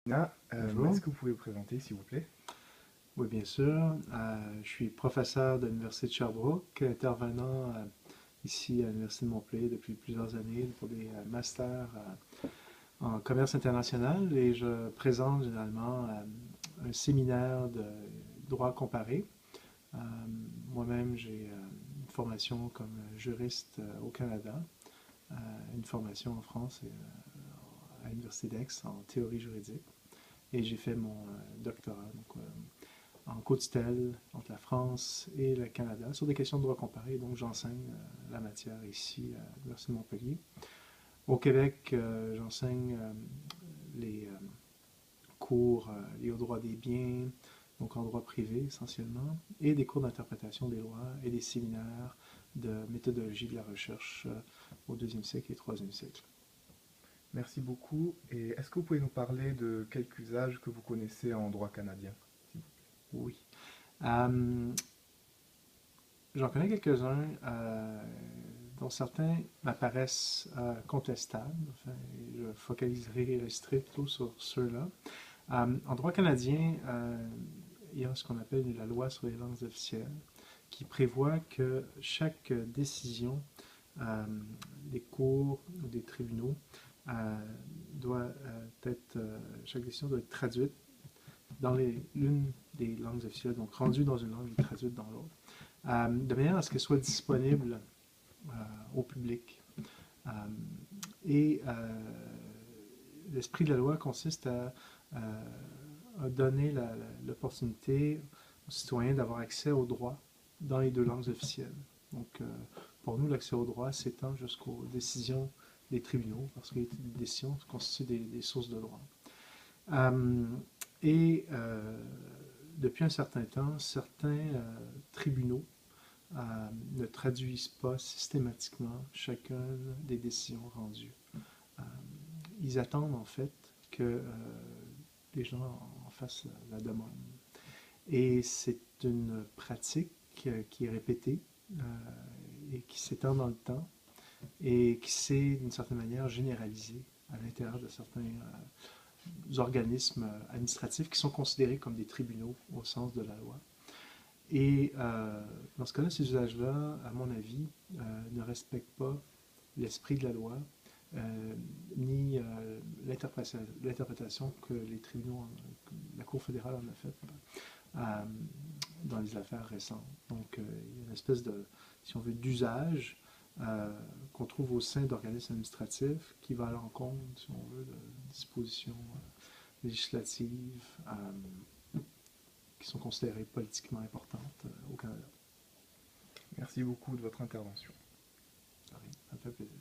Bonjour. Est-ce que vous pouvez vous présenter, s'il vous plaît? Oui, bien sûr. Je suis professeur de l'Université de Sherbrooke, intervenant ici à l'Université de Montpellier depuis plusieurs années pour des masters en commerce international et je présente généralement un séminaire de droit comparé. Euh, Moi-même, j'ai une formation comme juriste au Canada, euh, une formation en France et à l'Université d'Aix en théorie juridique. Et j'ai fait mon doctorat en co-tutelle entre la France et le Canada sur des questions de droit comparé. Donc, j'enseigne la matière ici à l'Université de Montpellier. Au Québec, j'enseigne les cours liés au droit des biens, donc en droit privé essentiellement, et des cours d'interprétation des lois et des séminaires de méthodologie de la recherche au deuxième siècle et troisième siècle. Merci beaucoup. Et est-ce que vous pouvez nous parler de quelques usages que vous connaissez en droit canadien, s'il vous Oui. Euh, J'en connais quelques-uns dont certains m'apparaissent contestables. Enfin, je focaliserai resterai plutôt sur ceux-là. En droit canadien, il y a ce qu'on appelle la loi sur les langues officielles qui prévoit que chaque décision des cours ou des tribunaux euh, doit chaque décision doit être traduite dans l'une des langues officielles, donc rendue dans une langue et traduite dans l'autre, de manière à ce qu'elle soit disponible euh, au public. Euh, et l'esprit de la loi consiste à donner l'opportunité aux citoyens d'avoir accès aux droits dans les deux langues officielles. Donc, pour nous, l'accès aux droits s'étend jusqu'aux décisions des tribunaux, parce que les décisions constituent des sources de droit. Euh, et depuis un certain temps, certains tribunaux ne traduisent pas systématiquement chacune des décisions rendues. Euh, Ils attendent en fait que les gens en fassent la demande. Et c'est une pratique qui est répétée et qui s'étend dans le temps et qui s'est d'une certaine manière généralisée à l'intérieur de certains organismes administratifs qui sont considérés comme des tribunaux au sens de la loi. Et dans ce cas-là, ces usages-là, à mon avis, ne respectent pas l'esprit de la loi, ni l'interprétation que les tribunaux, que la Cour fédérale en a faite euh, dans les affaires récentes. Donc, il y a une espèce de, si on veut, d'usage qu'on trouve au sein d'organismes administratifs qui va à l'encontre, si on veut, de dispositions législatives qui sont considérées politiquement importantes au Canada. plaît? Merci beaucoup de votre intervention. Ça me fait plaisir.